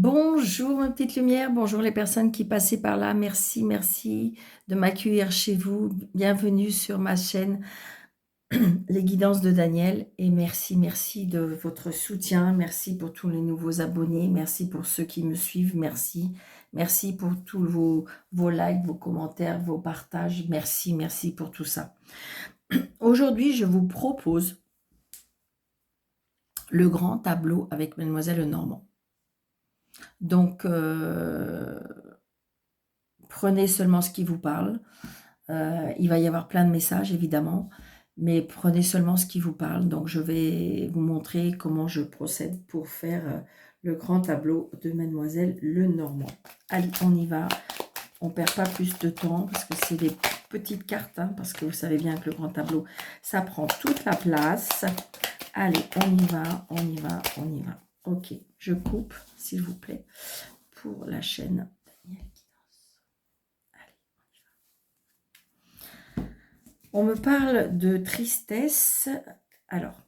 Bonjour ma petite lumière, bonjour les personnes qui passaient par là. Merci, merci de m'accueillir chez vous. Bienvenue sur ma chaîne Les Guidances de Daniel et merci, merci de votre soutien. Merci pour tous les nouveaux abonnés. Merci pour ceux qui me suivent. Merci. Merci pour tous vos likes, vos commentaires, vos partages. Merci, merci pour tout ça. Aujourd'hui, je vous propose le grand tableau avec Mademoiselle Lenormand. Donc, prenez seulement ce qui vous parle. Il va y avoir plein de messages, évidemment, mais prenez seulement ce qui vous parle. Donc, je vais vous montrer comment je procède pour faire le grand tableau de Mademoiselle Lenormand. Allez, on y va. On ne perd pas plus de temps parce que c'est des petites cartes, hein, parce que vous savez bien que le grand tableau, ça prend toute la place. Allez, on y va, on y va, on y va. Ok, je coupe, s'il vous plaît, pour la chaîne Daniel. On me parle de tristesse. Alors,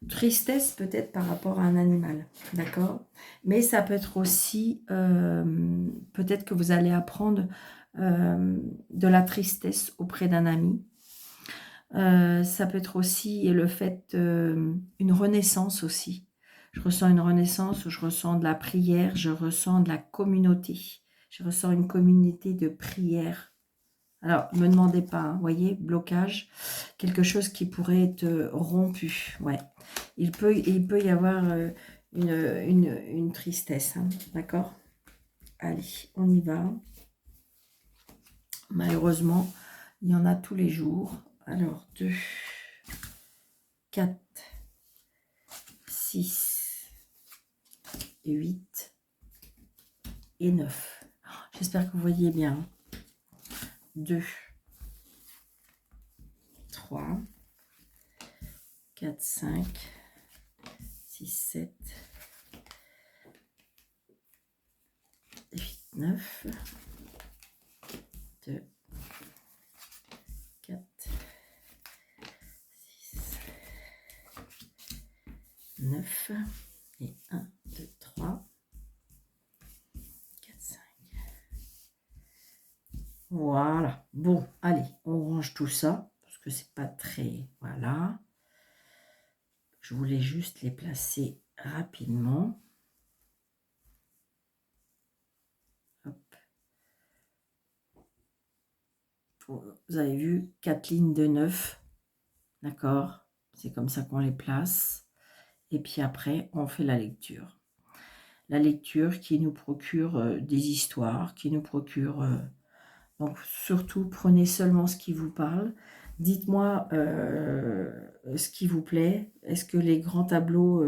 tristesse peut-être par rapport à un animal, d'accord? Mais ça peut être aussi, peut-être que vous allez apprendre de la tristesse auprès d'un ami. Ça peut être aussi le fait, une renaissance aussi. Je ressens une renaissance, où je ressens de la prière, je ressens de la communauté. Je ressens une communauté de prière. Alors, ne me demandez pas, hein, voyez, blocage, quelque chose qui pourrait être rompu, ouais. Il peut y avoir une tristesse, hein, d'accord? Allez, on y va. Malheureusement, il y en a tous les jours. Alors, 2, 4, 6, 8 et 9. J'espère que vous voyez bien. 2, 3, 4, 5, 6, 7, 8, 9, 2, 4, 6, 9 et 1, 2, 3, 4, 5. Voilà. Bon, allez, on range tout ça parce que c'est pas très... Voilà. Je voulais juste les placer rapidement. Hop. Vous avez vu, 4 lignes de 9. D'accord? C'est comme ça qu'on les place. Et puis après, on fait la lecture. La lecture qui nous procure des histoires, qui nous procure... donc, surtout, prenez seulement ce qui vous parle. Dites-moi ce qui vous plaît. Est-ce que les grands tableaux,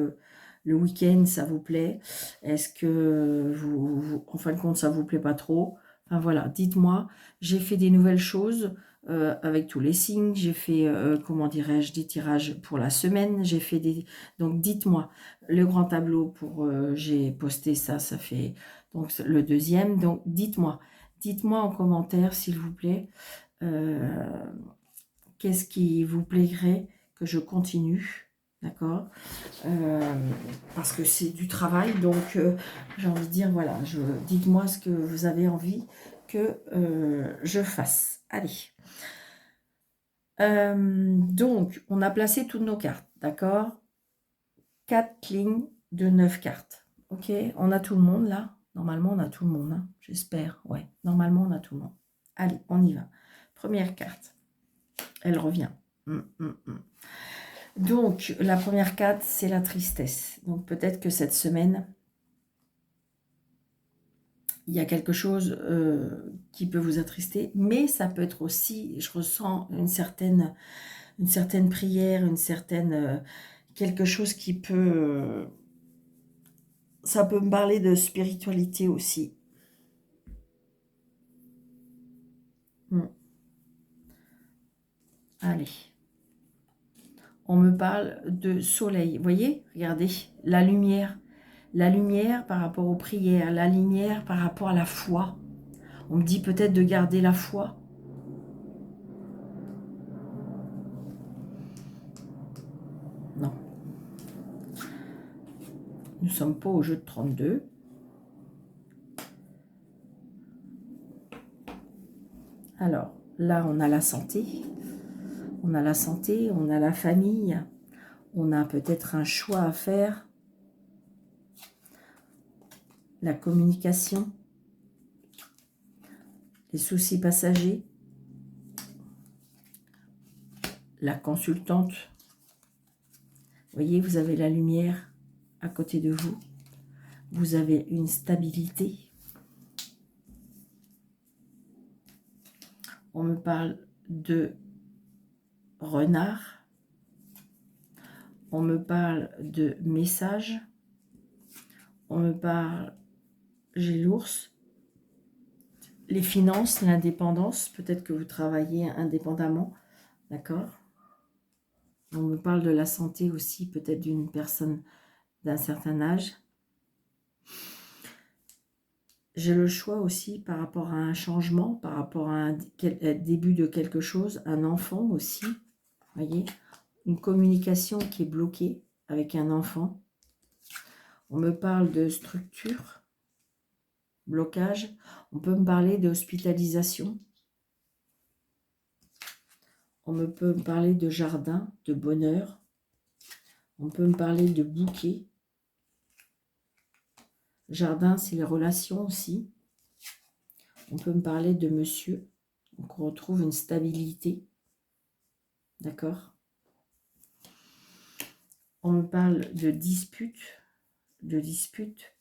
le week-end, ça vous plaît? Est-ce que, en fin de compte, ça vous plaît pas trop? Enfin, voilà, dites-moi. J'ai fait des nouvelles choses avec tous les signes. J'ai fait, comment dirais-je, des tirages pour la semaine. J'ai fait des... Donc, dites-moi. Le grand tableau, j'ai posté ça, ça fait donc le deuxième. Donc, dites-moi. Dites-moi en commentaire, s'il vous plaît, qu'est-ce qui vous plairait que je continue, d'accord? Parce que c'est du travail, donc j'ai envie de dire, voilà, dites-moi ce que vous avez envie que je fasse. Allez. Donc, on a placé toutes nos cartes, d'accord? 4 lignes de 9 cartes, ok? On a tout le monde, là? Normalement, on a tout le monde, hein, j'espère, ouais. Normalement, on a tout le monde. Allez, on y va. Première carte. Elle revient. Donc, la première carte, c'est la tristesse. Donc, peut-être que cette semaine, il y a quelque chose qui peut vous attrister. Mais ça peut être aussi, je ressens une certaine prière, une certaine... quelque chose qui peut... ça peut me parler de spiritualité aussi. Allez. On me parle de soleil. Vous voyez? Regardez, la lumière. La lumière par rapport aux prières. La lumière par rapport à la foi. On me dit peut-être de garder la foi. Non. Nous ne sommes pas au jeu de 32. Alors, là, on a la santé. On a la santé, on a la famille. On a peut-être un choix à faire. La communication. Les soucis passagers. La consultante. Vous voyez, vous avez la lumière à côté de vous. Vous avez une stabilité. On me parle de renard. On me parle de message. On me parle, j'ai l'ours. Les finances, l'indépendance. Peut-être que vous travaillez indépendamment. D'accord? On me parle de la santé aussi, peut-être d'une personne d'un certain âge. J'ai le choix aussi par rapport à un changement, par rapport à un début de quelque chose, un enfant aussi, voyez, une communication qui est bloquée avec un enfant. On me parle de structure, blocage. On peut me parler d'hospitalisation. On peut me parler de jardin, de bonheur. On peut me parler de bouquet. Jardin, c'est les relations aussi. On peut me parler de monsieur. Donc, on retrouve une stabilité. D'accord? On me parle de disputes.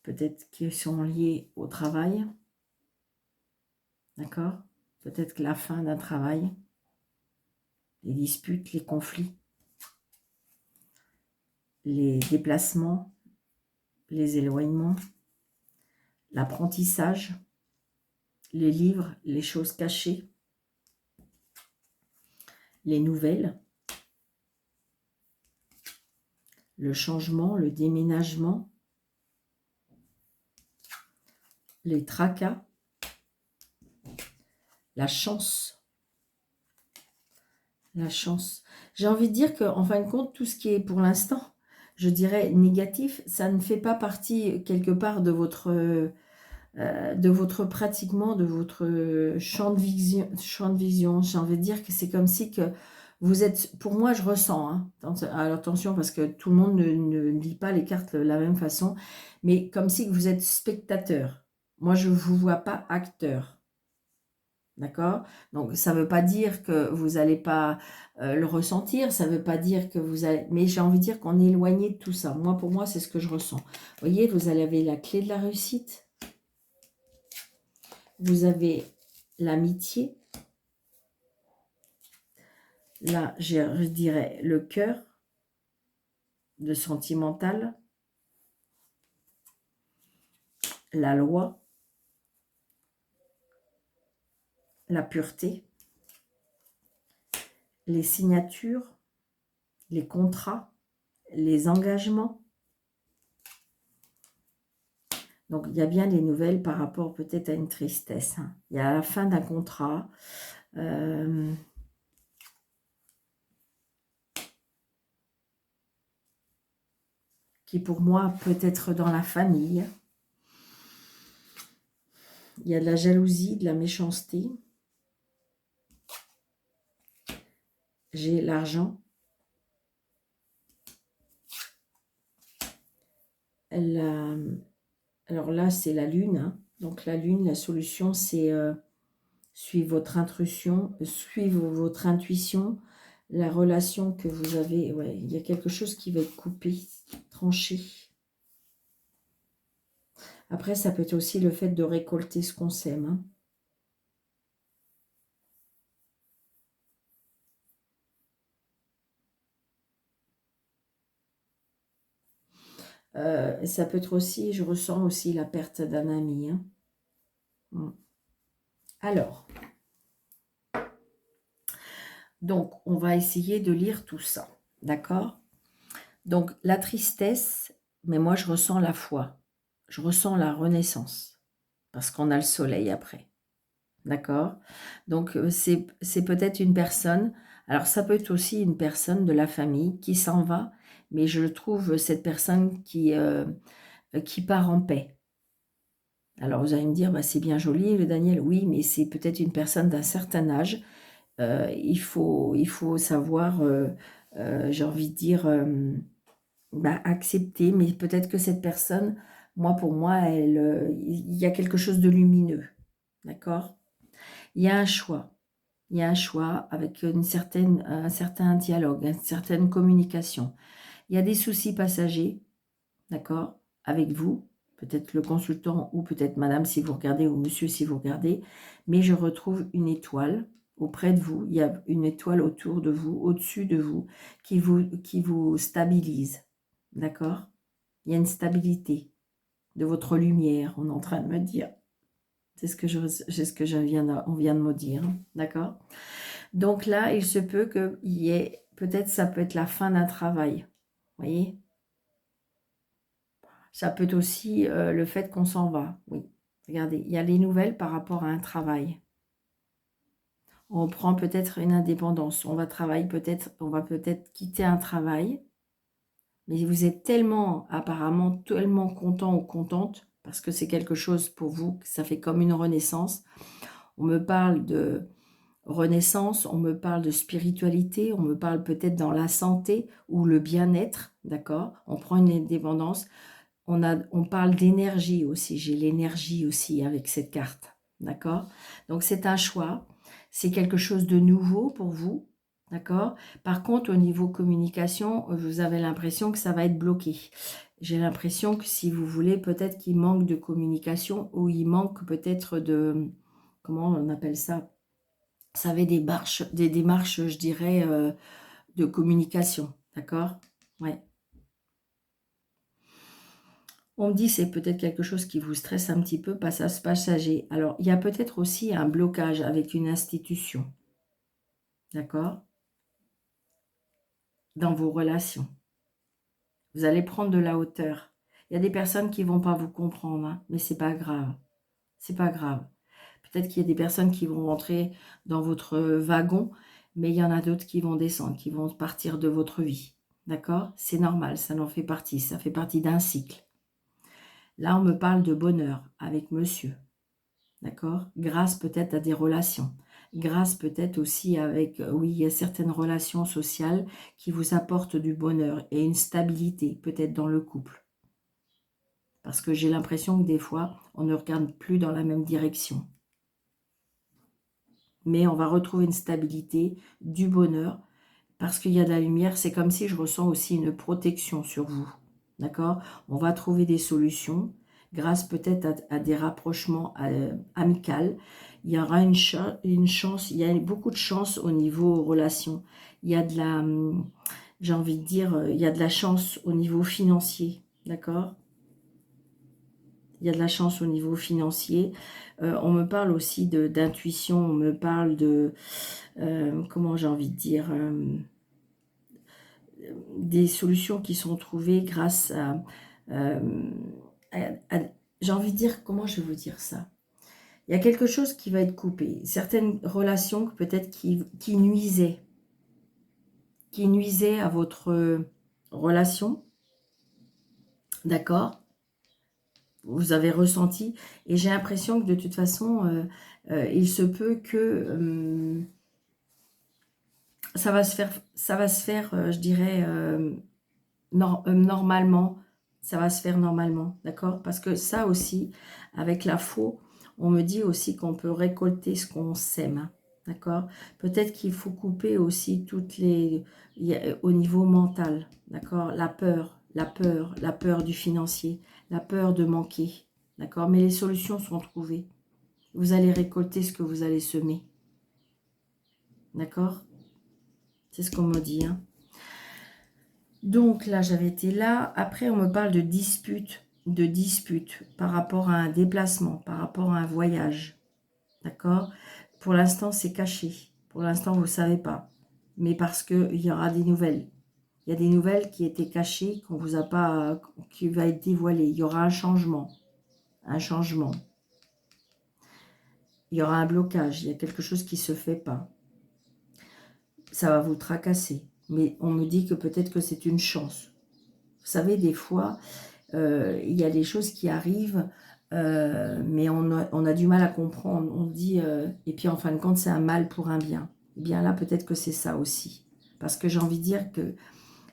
Peut-être qui sont liées au travail. D'accord? Peut-être que la fin d'un travail. Les disputes, les conflits. Les déplacements. Les éloignements. L'apprentissage. Les livres, les choses cachées. Les nouvelles. Le changement, le déménagement. Les tracas. La chance. La chance. J'ai envie de dire qu'en fin de compte, tout ce qui est pour l'instant, je dirais négatif, ça ne fait pas partie quelque part de votre pratiquement, de votre champ de vision. J'ai envie de dire que c'est comme si que vous êtes, pour moi je ressens, hein, alors attention parce que tout le monde ne lit pas les cartes de la même façon, mais comme si vous êtes spectateur. Moi je ne vous vois pas acteur. D'accord? Donc, ça ne veut pas dire que vous n'allez pas le ressentir, ça ne veut pas dire que vous allez... Mais j'ai envie de dire qu'on est éloigné de tout ça. Moi, pour moi, c'est ce que je ressens. Vous voyez, vous avez la clé de la réussite. Vous avez l'amitié. Là, je dirais le cœur, le sentimental. La loi. La pureté. Les signatures. Les contrats. Les engagements. Donc, il y a bien des nouvelles par rapport peut-être à une tristesse. Hein. Il y a la fin d'un contrat. Qui pour moi peut être dans la famille. Il y a de la jalousie, de la méchanceté. J'ai l'argent. Alors là, c'est la lune. Hein. Donc la lune, la solution, c'est suivre votre intuition, suivre votre intuition, la relation que vous avez. Ouais, il y a quelque chose qui va être coupé, tranché. Après, ça peut être aussi le fait de récolter ce qu'on sème. Hein. Ça peut être aussi, je ressens aussi la perte d'un ami. Hein. Alors, donc, on va essayer de lire tout ça. D'accord? Donc, la tristesse, mais moi, je ressens la foi. Je ressens la renaissance. Parce qu'on a le soleil après. D'accord? Donc, c'est peut-être une personne. Alors, ça peut être aussi une personne de la famille qui s'en va. Mais je trouve cette personne qui qui part en paix. Alors vous allez me dire, bah, c'est bien joli le Daniel, oui, mais c'est peut-être une personne d'un certain âge. Il faut savoir, j'ai envie de dire, bah, accepter, mais peut-être que cette personne, pour moi, il y a quelque chose de lumineux, d'accord? Il y a un choix. Il y a un choix avec un certain dialogue, une certaine communication. Il y a des soucis passagers, d'accord, avec vous, peut-être le consultant ou peut-être madame si vous regardez ou monsieur si vous regardez, mais je retrouve une étoile auprès de vous. Il y a une étoile autour de vous, au-dessus de vous, qui vous stabilise, d'accord? Il y a une stabilité de votre lumière, on est en train de me dire. C'est ce que on vient de me dire, d'accord? Donc là, il se peut qu'il y ait, peut-être ça peut être la fin d'un travail, vous voyez? Ça peut être aussi le fait qu'on s'en va, oui. Regardez, il y a les nouvelles par rapport à un travail. On prend peut-être une indépendance, on va peut-être quitter un travail, mais vous êtes tellement, apparemment, tellement content ou contente, parce que c'est quelque chose pour vous, que ça fait comme une renaissance. On me parle de renaissance, on me parle de spiritualité, on me parle peut-être dans la santé ou le bien-être, d'accord? On prend une indépendance. On parle d'énergie aussi, j'ai l'énergie aussi avec cette carte, d'accord? Donc c'est un choix, c'est quelque chose de nouveau pour vous, d'accord? Par contre, au niveau communication, vous avez l'impression que ça va être bloqué. J'ai l'impression que si vous voulez, peut-être qu'il manque de communication ou il manque peut-être de, comment on appelle ça? Vous savez, des démarches, je dirais, de communication, d'accord? Ouais. On me dit c'est peut-être quelque chose qui vous stresse un petit peu, passage passager. Alors, il y a peut-être aussi un blocage avec une institution, d'accord? Dans vos relations. Vous allez prendre de la hauteur. Il y a des personnes qui ne vont pas vous comprendre, hein, mais c'est pas grave. C'est pas grave. Peut-être qu'il y a des personnes qui vont rentrer dans votre wagon, mais il y en a d'autres qui vont descendre, qui vont partir de votre vie. D'accord? C'est normal, ça en fait partie. Ça fait partie d'un cycle. Là, on me parle de bonheur avec monsieur. D'accord? Grâce peut-être à des relations. Grâce peut-être aussi avec, oui, il y a certaines relations sociales qui vous apportent du bonheur et une stabilité peut-être dans le couple. Parce que j'ai l'impression que des fois, on ne regarde plus dans la même direction. Mais on va retrouver une stabilité, du bonheur, parce qu'il y a de la lumière. C'est comme si je ressens aussi une protection sur vous. D'accord? On va trouver des solutions grâce peut-être à des rapprochements amicaux. Il y aura une chance, il y a beaucoup de chance au niveau relations. Il y a de la, j'ai envie de dire, il y a de la chance au niveau financier. D'accord? Il y a de la chance au niveau financier. On me parle aussi d'intuition, on me parle de, comment j'ai envie de dire, des solutions qui sont trouvées grâce euh, j'ai envie de dire, comment je vais vous dire ça? Il y a quelque chose qui va être coupé. Certaines relations peut-être qui nuisaient à votre relation, d'accord? Vous avez ressenti, et j'ai l'impression que de toute façon, il se peut que ça va se faire, je dirais, normalement, ça va se faire normalement, d'accord? Parce que ça aussi, avec la faux, on me dit aussi qu'on peut récolter ce qu'on sème, hein, d'accord? Peut-être qu'il faut couper aussi au niveau mental, d'accord? La peur du financier, la peur de manquer, d'accord? Mais les solutions sont trouvées. Vous allez récolter ce que vous allez semer, d'accord? C'est ce qu'on me dit, hein. Donc là, j'avais été là. Après, on me parle de dispute par rapport à un déplacement, par rapport à un voyage. D'accord? Pour l'instant, c'est caché. Pour l'instant, vous ne savez pas. Mais parce qu'il y aura des nouvelles. Il y a des nouvelles qui étaient cachées, qu'on vous a pas, qui va être dévoilée. Il y aura un changement. Un changement. Il y aura un blocage. Il y a quelque chose qui ne se fait pas. Ça va vous tracasser. Mais on me dit que peut-être que c'est une chance. Vous savez, des fois, il y a des choses qui arrivent, mais on a du mal à comprendre. On dit, et puis en fin de compte, c'est un mal pour un bien. Et bien là, peut-être que c'est ça aussi. Parce que j'ai envie de dire que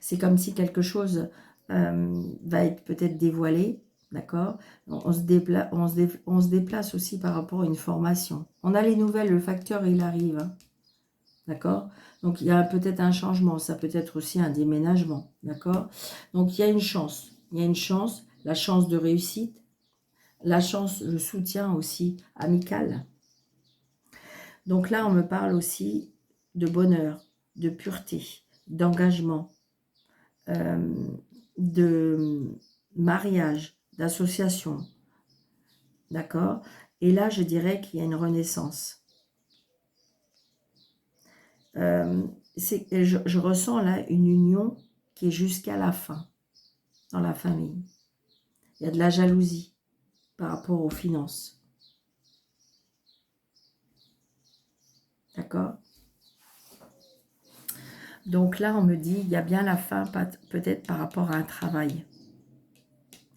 c'est comme si quelque chose va être peut-être dévoilé, d'accord? On se déplace aussi par rapport à une formation. On a les nouvelles, le facteur, il arrive, hein, d'accord? Donc, il y a peut-être un changement, ça peut être aussi un déménagement, d'accord? Donc, il y a une chance, la chance de réussite, la chance, le soutien aussi amical. Donc là, on me parle aussi de bonheur, de pureté, d'engagement, de mariage, d'association, d'accord? Et là, je dirais qu'il y a une renaissance. Je ressens là une union qui est jusqu'à la fin dans la famille. Il y a de la jalousie par rapport aux finances. D'accord? Donc là, on me dit, il y a bien la fin, peut-être par rapport à un travail.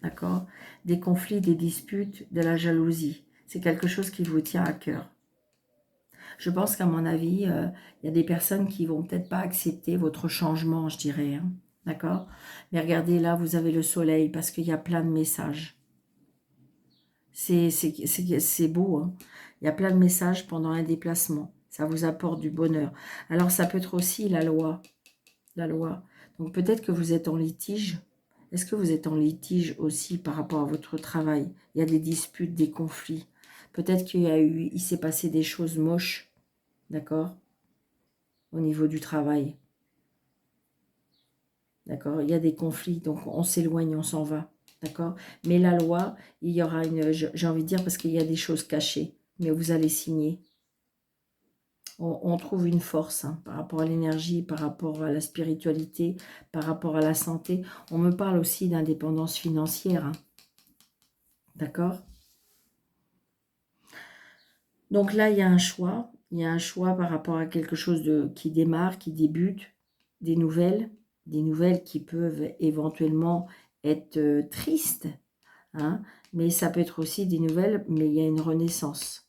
D'accord? Des conflits, des disputes, de la jalousie. C'est quelque chose qui vous tient à cœur. Je pense qu'à mon avis, il y a des personnes qui vont peut-être pas accepter votre changement, je dirais. Hein, d'accord? Mais regardez, là, vous avez le soleil parce qu'il y a plein de messages. C'est beau. Hein, il y a plein de messages pendant un déplacement. Ça vous apporte du bonheur. Alors, ça peut être aussi la loi. La loi. Donc, peut-être que vous êtes en litige. Est-ce que vous êtes en litige aussi par rapport à votre travail? Il y a des disputes, des conflits. Peut-être il s'est passé des choses moches. D'accord? Au niveau du travail. D'accord? Il y a des conflits, donc on s'éloigne, on s'en va. D'accord? Mais la loi, il y aura une... J'ai envie de dire, parce qu'il y a des choses cachées, mais vous allez signer. On trouve une force hein, par rapport à l'énergie, par rapport à la spiritualité, par rapport à la santé. On me parle aussi d'indépendance financière. Hein. D'accord? Donc là, il y a un choix. Il y a un choix par rapport à quelque chose qui démarre, qui débute, des nouvelles qui peuvent éventuellement être tristes, hein, mais ça peut être aussi des nouvelles, mais il y a une renaissance.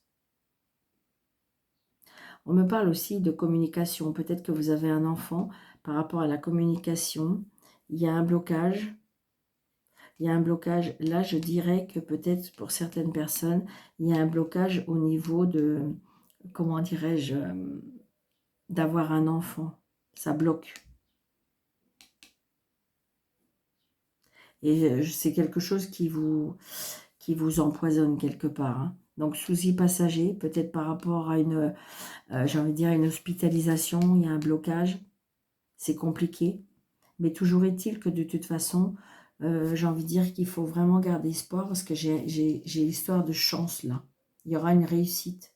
On me parle aussi de communication. Peut-être que vous avez un enfant par rapport à la communication. Il y a un blocage. Il y a un blocage. Là, je dirais que peut-être pour certaines personnes, il y a un blocage au niveau de, comment dirais-je, d'avoir un enfant. Ça bloque. Et c'est quelque chose qui vous empoisonne quelque part. Hein. Donc, souci passager, peut-être par rapport à une, j'ai envie de dire, une hospitalisation, il y a un blocage. C'est compliqué. Mais toujours est-il que de toute façon, j'ai envie de dire qu'il faut vraiment garder espoir parce que j'ai l'histoire de chance là. Il y aura une réussite.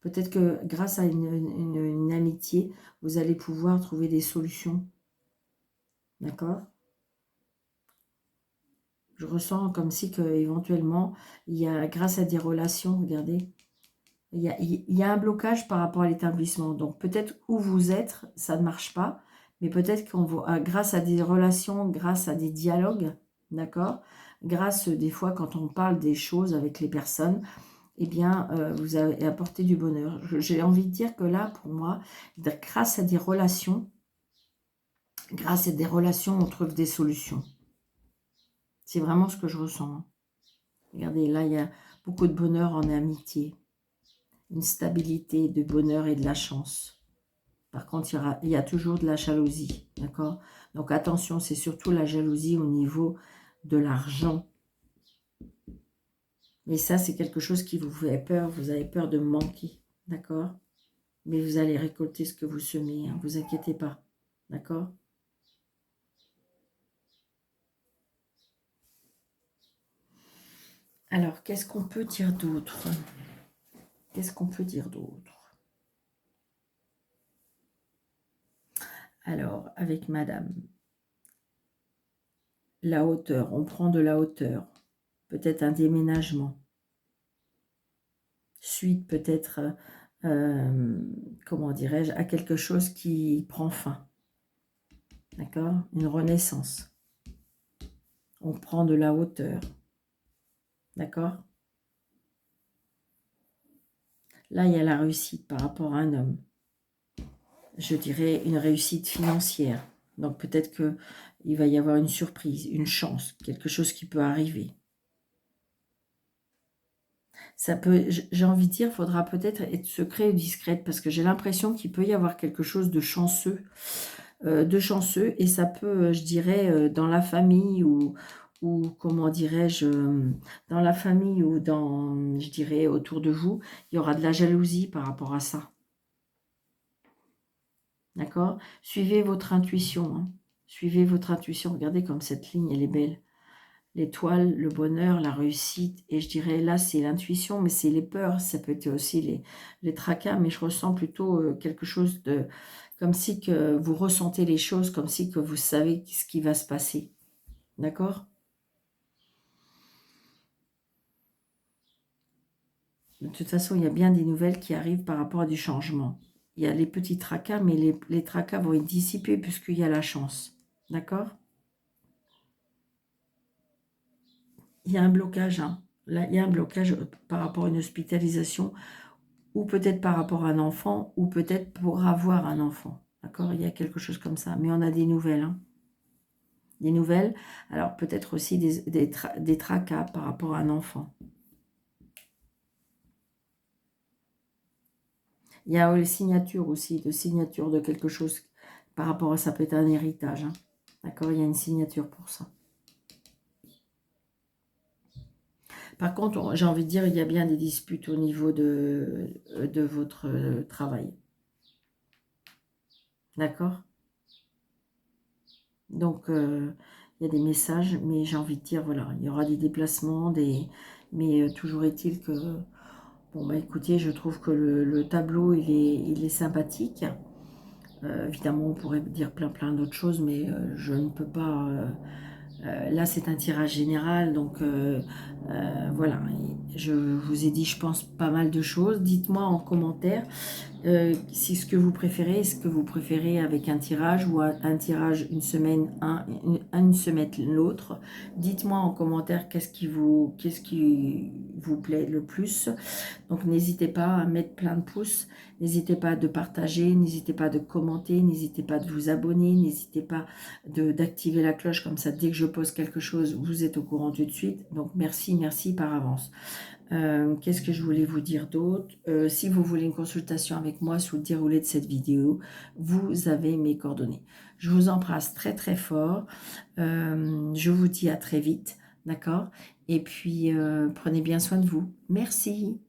Peut-être que grâce à une amitié, vous allez pouvoir trouver des solutions. D'accord? Je ressens comme si que éventuellement il y a, grâce à des relations, regardez, il y a un blocage par rapport à l'établissement. Donc peut-être où vous êtes, ça ne marche pas, mais peut-être grâce à des relations, grâce à des dialogues, d'accord, grâce des fois quand on parle des choses avec les personnes, eh bien vous avez apporté du bonheur. J'ai envie de dire que là, pour moi, grâce à des relations, on trouve des solutions. C'est vraiment ce que je ressens. Hein. Regardez, là, il y a beaucoup de bonheur en amitié. Une stabilité, de bonheur et de la chance. Par contre, il y a toujours de la jalousie, d'accord? Donc attention, c'est surtout la jalousie au niveau de l'argent. Mais ça, c'est quelque chose qui vous fait peur. Vous avez peur de manquer, d'accord? Mais vous allez récolter ce que vous semez, hein, vous inquiétez pas, d'accord? Alors, qu'est-ce qu'on peut dire d'autre? Qu'est-ce qu'on peut dire d'autre? Alors, avec madame, la hauteur, on prend de la hauteur. Peut-être un déménagement. Suite peut-être, comment dirais-je, à quelque chose qui prend fin. D'accord? Une renaissance. On prend de la hauteur. D'accord? Là, il y a la réussite par rapport à un homme. Je dirais une réussite financière. Donc peut-être qu'il va y avoir une surprise, une chance, quelque chose qui peut arriver. Ça peut, j'ai envie de dire, il faudra peut-être être secret ou discrète, parce que j'ai l'impression qu'il peut y avoir quelque chose de chanceux, et ça peut, je dirais, dans la famille ou comment dirais-je, dans la famille ou dans, je dirais, autour de vous, il y aura de la jalousie par rapport à ça. D'accord? Suivez votre intuition, hein. Suivez votre intuition. Regardez comme cette ligne, elle est belle. L'étoile, le bonheur, la réussite. Et je dirais, là, c'est l'intuition, mais c'est les peurs. Ça peut être aussi les tracas, mais je ressens plutôt quelque chose de... Comme si que vous ressentez les choses, comme si que vous savez ce qui va se passer. D'accord? De toute façon, il y a bien des nouvelles qui arrivent par rapport à du changement. Il y a les petits tracas, mais les tracas vont être dissipés puisqu'il y a la chance. D'accord? Il y a un blocage, hein. Là, il y a un blocage par rapport à une hospitalisation, ou peut-être par rapport à un enfant, ou peut-être pour avoir un enfant. D'accord? Il y a quelque chose comme ça. Mais on a des nouvelles, hein. Des nouvelles. Alors, peut-être aussi des tracas par rapport à un enfant. Il y a les signatures aussi, de signature de quelque chose par rapport à ça, peut être un héritage, hein. D'accord? Il y a une signature pour ça. Par contre, j'ai envie de dire, il y a bien des disputes au niveau de votre travail. D'accord? Donc, il y a des messages, mais j'ai envie de dire, voilà, il y aura des déplacements, mais toujours est-il que, bon, bah écoutez, je trouve que le tableau, il est sympathique. Évidemment, on pourrait dire plein d'autres choses, mais je ne peux pas... là, c'est un tirage général, donc voilà. Je vous ai dit, je pense, pas mal de choses. Dites-moi en commentaire si ce que vous préférez, est-ce que vous préférez avec un tirage ou un tirage une semaine, une semaine l'autre. Dites-moi en commentaire qu'est-ce qui vous plaît le plus. Donc n'hésitez pas à mettre plein de pouces, n'hésitez pas de partager, n'hésitez pas de commenter, n'hésitez pas de vous abonner, n'hésitez pas d'activer la cloche, comme ça dès que je poste quelque chose, vous êtes au courant tout de suite. Donc merci par avance. Qu'est-ce que je voulais vous dire d'autre? Si vous voulez une consultation avec moi sous le déroulé de cette vidéo, vous avez mes coordonnées. Je vous embrasse très fort. Je vous dis à très vite, d'accord? Et puis, prenez bien soin de vous. Merci.